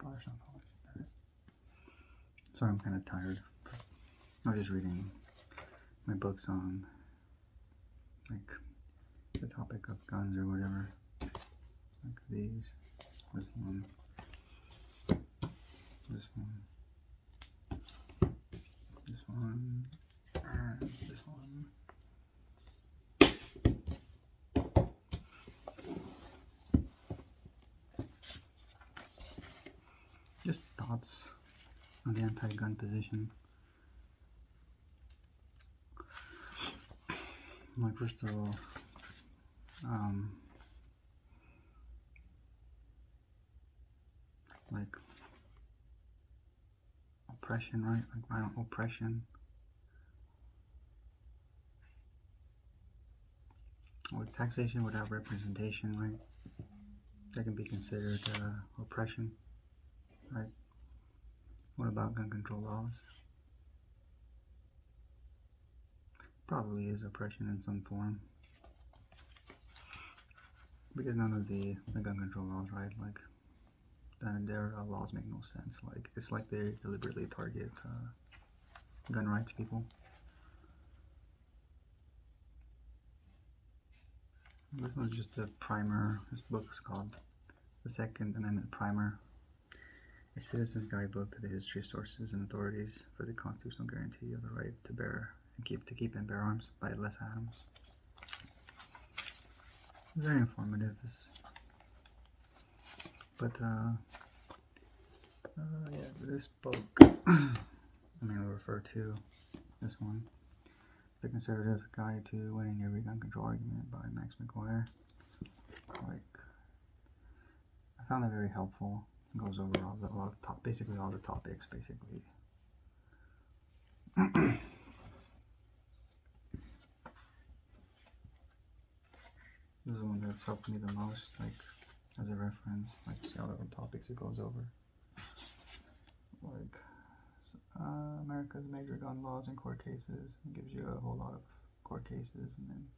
Father, Son, Holy Spirit. Sorry, I'm kind of tired. I was just reading my books on like the topic of guns or whatever. Like these, this one, this one, this one, and this one. Just thoughts on the anti-gun position. Like, first of all, like oppression, right? Like violent oppression, or taxation without representation, right? That can be considered oppression, right? What about gun control laws? Probably is oppression in some form, because none of the gun control laws, right? Like, then their laws make no sense. Like, it's like they deliberately target gun rights people. This one's just a primer. This book is called The Second Amendment Primer, a citizen's guidebook to the history, sources, and authorities for the constitutional guarantee of the right to bear and keep and bear arms by Les Adams. It's very informative. But yeah, this book, I mainly refer to this one, The Conservative Guide to Winning Every Gun Control Argument by Max McGuire. Like, I found that very helpful. It goes over basically all the topics, basically. This is the one that's helped me the most, like, as a reference, like, see all the topics it goes over. Like, America's major gun laws and court cases. It gives you a whole lot of court cases, and then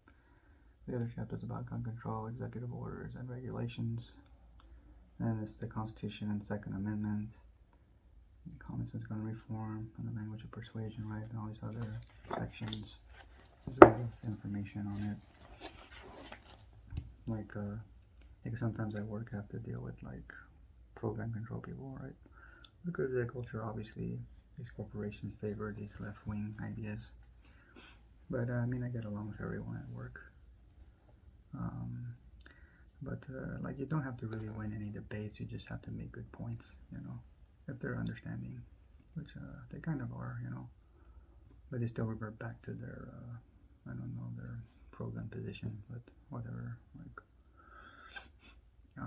the other chapters about gun control, executive orders, and regulations. And it's the Constitution and Second Amendment, common sense gun reform, and the language of persuasion, right, and all these other sections. There's a lot of information on it. Like, sometimes at work I have to deal with, like, pro-gun control people, right? Because the culture, obviously, these corporations favor these left-wing ideas. But, I mean, I get along with everyone at work. But like, you don't have to really win any debates, you just have to make good points, you know, if they're understanding, which they kind of are, you know, but they still revert back to their, I don't know, their pro-gun position, but whatever, like, I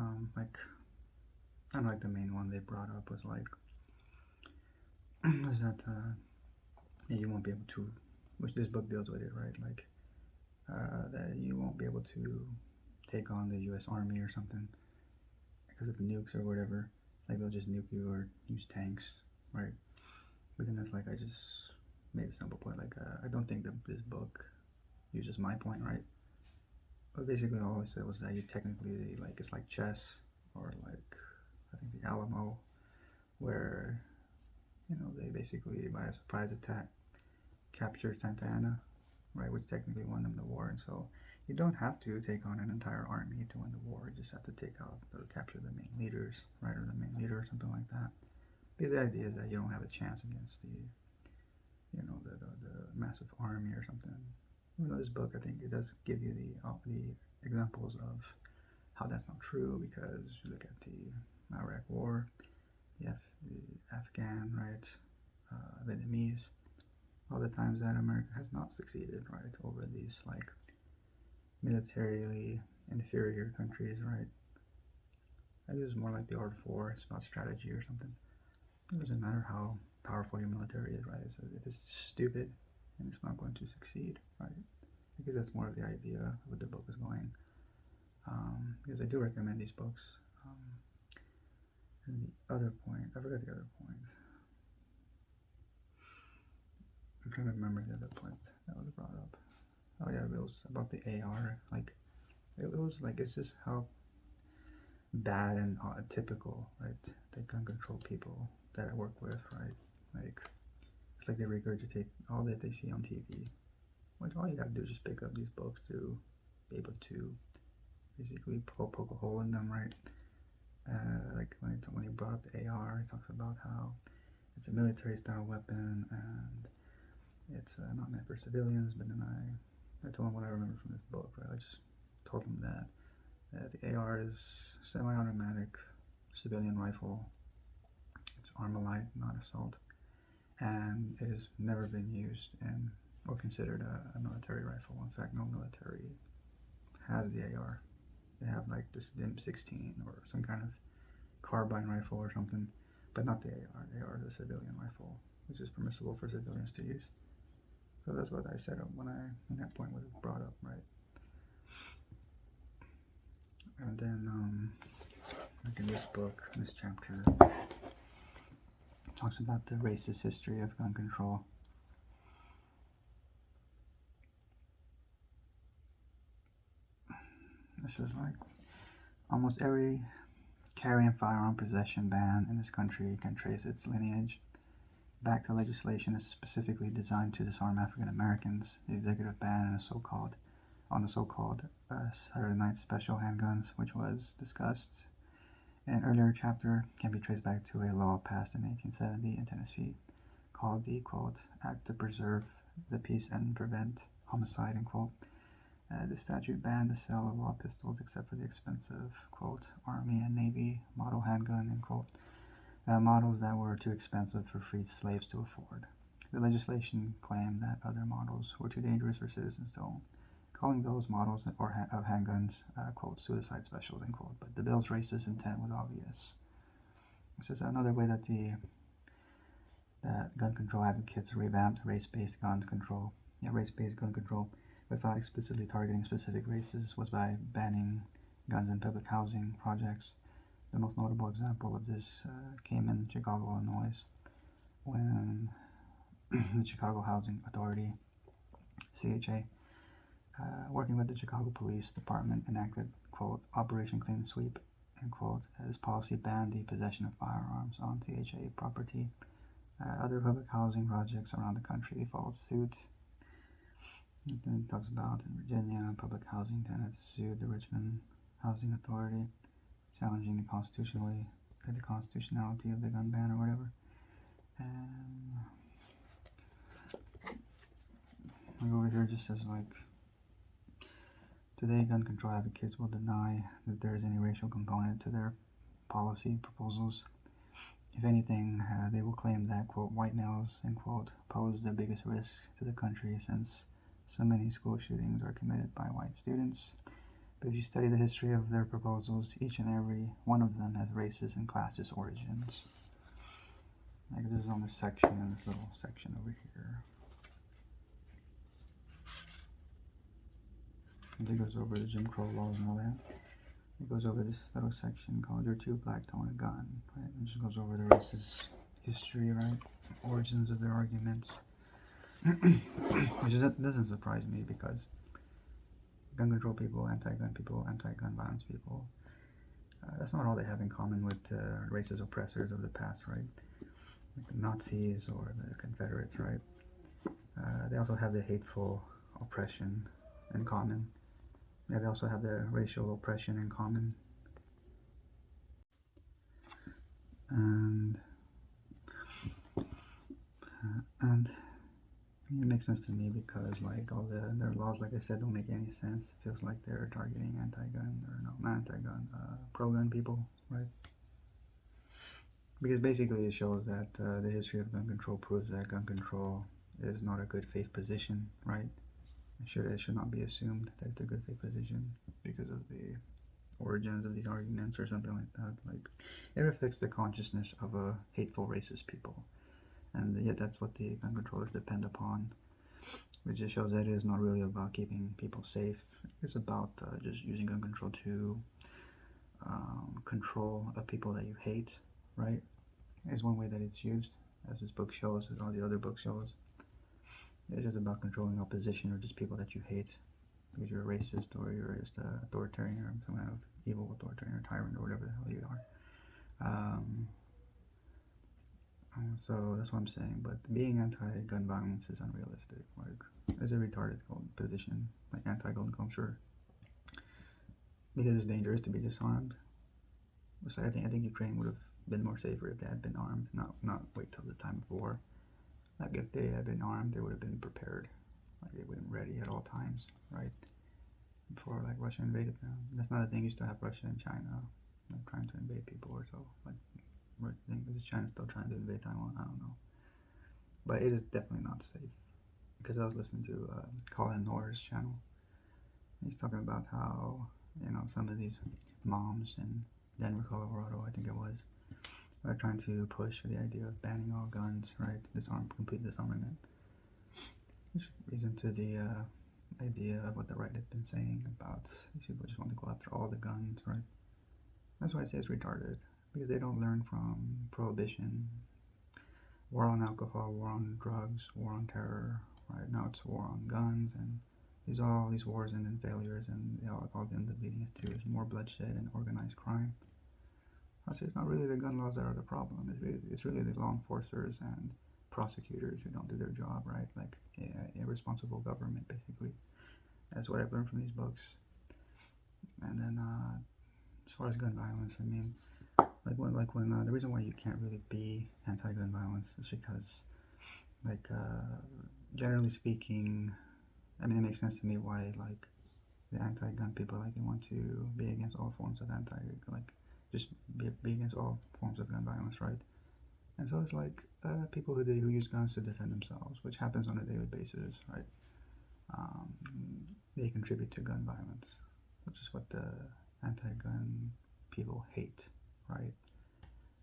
don't like the main one they brought up was like, was that you won't be able to, which this book deals with it, right, like, that you won't be able to take on the U.S. Army or something because of the nukes or whatever. Like, they'll just nuke you or use tanks, right? But then it's like, I just made a simple point, like, I don't think that this book uses my point, right? But basically all I said was that you technically, like, it's like chess, or like, I think the Alamo, where, you know, they basically, by a surprise attack, captured Santa Ana, right, which technically won them the war. And so you don't have to take on an entire army to win the war. You just have to take out or capture the main leaders, right, or the main leader or something like that. Because the idea is that you don't have a chance against the, you know, the massive army or something. You know, this book, I think it does give you the examples of how that's not true, because you look at the Iraq War, the Afghan, right, Vietnamese, all the times that America has not succeeded, right, over these, like, militarily inferior countries, right? I think it's more like the art of war. It's about strategy or something. It doesn't matter how powerful your military is, right? If it's stupid, and it's not going to succeed, right? Because that's more of the idea of what the book is going. Because I do recommend these books. And the other point, I forgot the other point. I'm trying to remember the other point that was brought up. Oh yeah, it was about the AR. Like, it was like, it's just how bad and typical, right? The gun control people that I work with, right? Like, it's like they regurgitate all that they see on TV. Which all you gotta do is just pick up these books to be able to basically poke a hole in them, right? Like when he brought up the AR, he talks about how it's a military style weapon and it's not meant for civilians. But then I told him what I remember from this book, right? I just told him that the AR is semi-automatic civilian rifle. It's Armalite, not assault, and it has never been used in or considered a military rifle. In fact, no military has the AR. They have like this DIM-16 or some kind of carbine rifle or something, but not the AR. The AR is a civilian rifle, which is permissible for civilians to use. So that's what I said when that point was brought up, right? And then, like in this book, this chapter talks about the racist history of gun control. This is like almost every carry and firearm possession ban in this country can trace its lineage back to legislation is specifically designed to disarm African Americans. The executive ban on the so-called Saturday Night Special handguns, which was discussed in an earlier chapter, can be traced back to a law passed in 1870 in Tennessee called the, quote, Act to Preserve the Peace and Prevent Homicide, end quote. The statute banned the sale of all pistols except for the expensive, quote, Army and Navy model handgun, end quote, models that were too expensive for freed slaves to afford. The legislation claimed that other models were too dangerous for citizens to own, calling those models of handguns, quote, suicide specials, end quote. But the bill's racist intent was obvious. This is another way that that gun control advocates revamped race-based gun control. Race-based gun control without explicitly targeting specific races was by banning guns in public housing projects. The most notable example of this came in Chicago, Illinois, when the Chicago Housing Authority, CHA, working with the Chicago Police Department, enacted, quote, Operation Clean Sweep, end quote. This policy banned the possession of firearms on CHA property. Other public housing projects around the country followed suit. It then talks about in Virginia, public housing tenants sued the Richmond Housing Authority, challenging the constitutionality of the gun ban or whatever. And like over here, it just says like, today gun control advocates will deny that there is any racial component to their policy proposals. If anything, they will claim that, quote, white males, end quote, pose the biggest risk to the country since so many school shootings are committed by white students. But if you study the history of their proposals, each and every one of them has racist and classist origins. Like this is on this section and this little section over here. And it goes over the Jim Crow laws and all that. It goes over this little section called "You're Too Black to Own a Gun," right? It just goes over the racist history, right? Origins of their arguments. Which doesn't surprise me because gun control people, anti-gun people, anti-gun violence people, that's not all they have in common with racist oppressors of the past, right? Like the Nazis or the Confederates, right? They also have the hateful oppression in common. Yeah, they also have the racial oppression in common. And it makes sense to me because like all their laws, like I said, don't make any sense. It feels like they're targeting anti-gun or not anti-gun, pro-gun people, right? Because basically it shows that the history of gun control proves that gun control is not a good faith position, right? It should not be assumed that it's a good faith position because of the origins of these arguments or something like that. Like it reflects the consciousness of a hateful racist people. And yet that's what the gun controllers depend upon, which just shows that it is not really about keeping people safe. It's about just using gun control to control a people that you hate, right? Is one way that it's used, as this book shows, as all the other books shows. It's just about controlling opposition or just people that you hate because you're a racist or you're just authoritarian or some kind of evil authoritarian or tyrant or whatever the hell you are. So that's what I'm saying. But being anti-gun violence is unrealistic. Like, it's a retarded position, like anti-gun culture, because it's dangerous to be disarmed. So I think Ukraine would have been more safer if they had been armed, not wait till the time of war. Like if they had been armed, they would have been prepared. Like they would have been ready at all times, right? Before like Russia invaded them. That's not a thing. You still have Russia and China like trying to invade people or so. Like, is China still trying to invade Taiwan? I don't know. But it is definitely not safe. Because I was listening to Colin Noor's channel. He's talking about how, some of these moms in Denver, Colorado, I think it was, are trying to push the idea of banning all guns, right? Complete disarmament. Which leads into the idea of what the right has been saying about these people just want to go after all the guns, right? That's why I say it's retarded. Because they don't learn from prohibition, war on alcohol, war on drugs, war on terror, right? Now it's war on guns, and all these wars end in failures, and they all end up leading us to is more bloodshed and organized crime. Actually, it's not really the gun laws that are the problem. It's really the law enforcers and prosecutors who don't do their job, right? Like irresponsible government, basically. That's what I've learned from these books. And then as far as gun violence, I mean, when the reason why you can't really be anti-gun violence is because, like, generally speaking, I mean, it makes sense to me why, like, the anti-gun people, like, they want to be against all forms of just be against all forms of gun violence, right? And so it's like people who use guns to defend themselves, which happens on a daily basis, right? They contribute to gun violence, which is what the anti-gun people hate, right?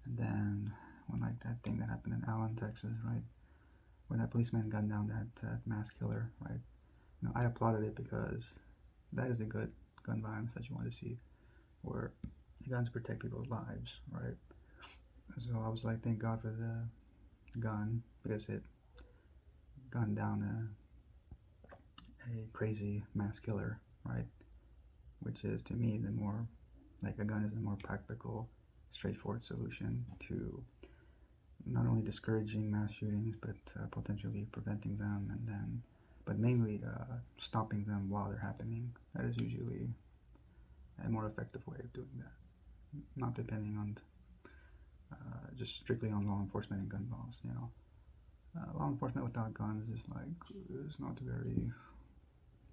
And then when like that thing that happened in Allen, Texas, right, where that policeman gunned down that mass killer, right? I applauded it because that is a good gun violence that you want to see, where the guns protect people's lives, right? So I was like, thank God for the gun, because it gunned down a crazy mass killer, right? Which is, to me, the more, like, a gun is a more practical, straightforward solution to not only discouraging mass shootings, but potentially preventing them, but mainly stopping them while they're happening. That is usually a more effective way of doing that, not depending on just strictly on law enforcement and gun laws. Law enforcement without guns is like, it's not very,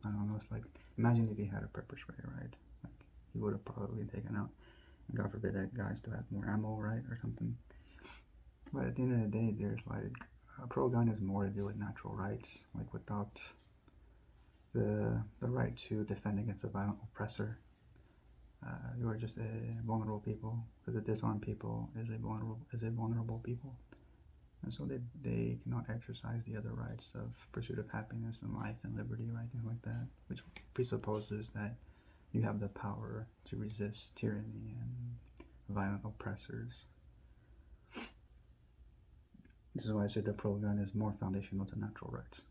I don't know, it's like, imagine if he had a pepper spray, right? Like, he would have probably taken out, and God forbid that guy still had more ammo, right, or something. But at the end of the day, there's like, pro-gun is more to do with natural rights, like without the right to defend against a violent oppressor. You are just a vulnerable people, because a disarmed people is a vulnerable people. And so they cannot exercise the other rights of pursuit of happiness and life and liberty, right? Things like that, which presupposes that you have the power to resist tyranny and violent oppressors. This is why I said the pro-gun is more foundational to natural rights.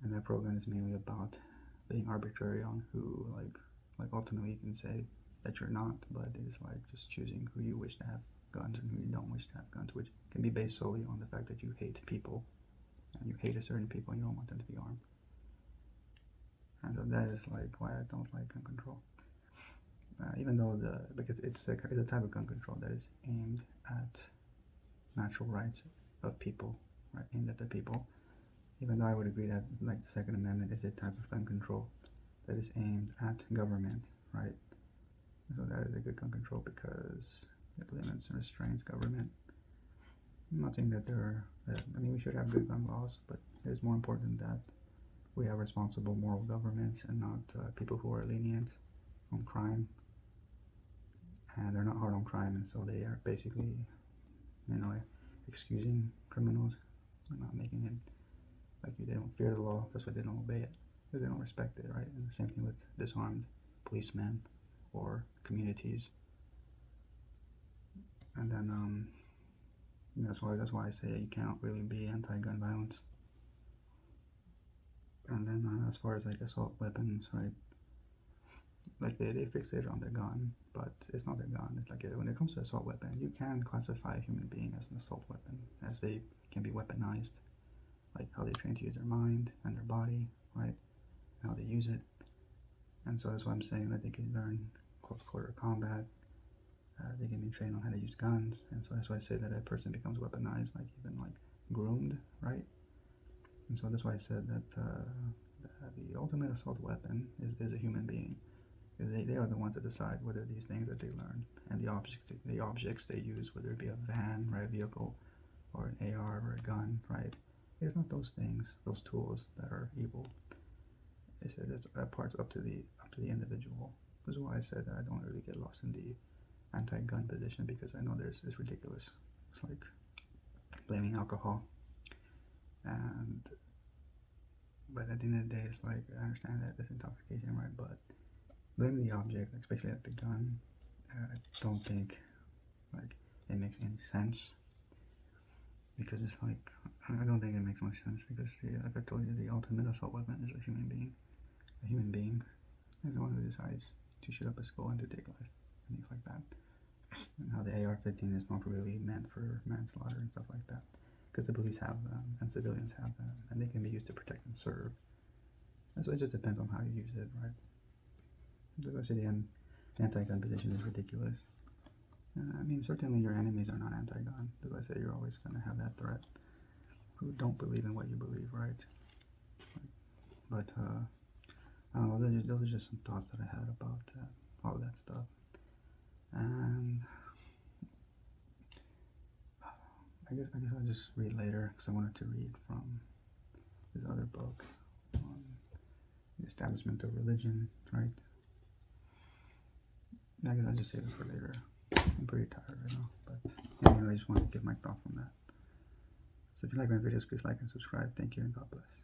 And that pro-gun is mainly about being arbitrary on who, like ultimately you can say that you're not, but it's like just choosing who you wish to have guns and who you don't wish to have guns, which can be based solely on the fact that you hate people, and you hate a certain people and you don't want them to be armed. And so that is like why I don't like gun control. Even though because it's a type of gun control that is aimed at natural rights of people, right? Aimed at the people. Even though I would agree that, like, the Second Amendment is a type of gun control that is aimed at government, right? So that is a good gun control because it limits and restrains government. I'm not saying that we should have good gun laws, but it is more important that we have responsible moral governments and not people who are lenient on crime. And they're not hard on crime, and so they are basically, excusing criminals and not making it like they don't fear the law. That's why they don't obey it, because they don't respect it, right? And the same thing with disarmed policemen or communities. And then that's why I say you can't really be anti-gun violence. And then as far as like assault weapons, right? like they fixate on the gun, but it's not a gun. It's like when it comes to assault weapon, you can classify a human being as an assault weapon, as they can be weaponized, like how they train to use their mind and their body, right? How they use it. And so that's why I'm saying that they can learn close quarter combat. They can be trained on how to use guns, and so that's why I say that a person becomes weaponized, like even like groomed, right? And so that's why I said that the ultimate assault weapon is a human being. They are the ones that decide whether these things that they learn and the objects they use, whether it be a van, right, a vehicle, or an AR or a gun, right? It's not those things, those tools that are evil. It's that part's up to the individual. This is why I said that I don't really get lost in the anti-gun position, because I know it's ridiculous. It's like blaming alcohol, and but at the end of the day, it's like I understand that it's intoxication, right? But blaming the object, especially like the gun, I don't think like it makes any sense, because it's like I don't think it makes much sense, because like I told you, the ultimate assault weapon is a human being. A human being is the one who decides to shoot up a skull and to take life and things like that. And how the AR-15 is not really meant for manslaughter and stuff like that, because the police have them and civilians have them, and they can be used to protect and serve. And so it just depends on how you use it, right? Especially the anti-gun position is ridiculous. I mean, certainly your enemies are not anti-gun. As I say, you're always going to have that threat who don't believe in what you believe, right? But I don't know. Those are just some thoughts that I had about all of that stuff. And I guess I'll just read later, because I wanted to read from his other book on the establishment of religion, right? I guess I'll just save it for later. I'm pretty tired right now, but anyway, I just wanted to give my thoughts on that. So if you like my videos, please like and subscribe. Thank you, and God bless.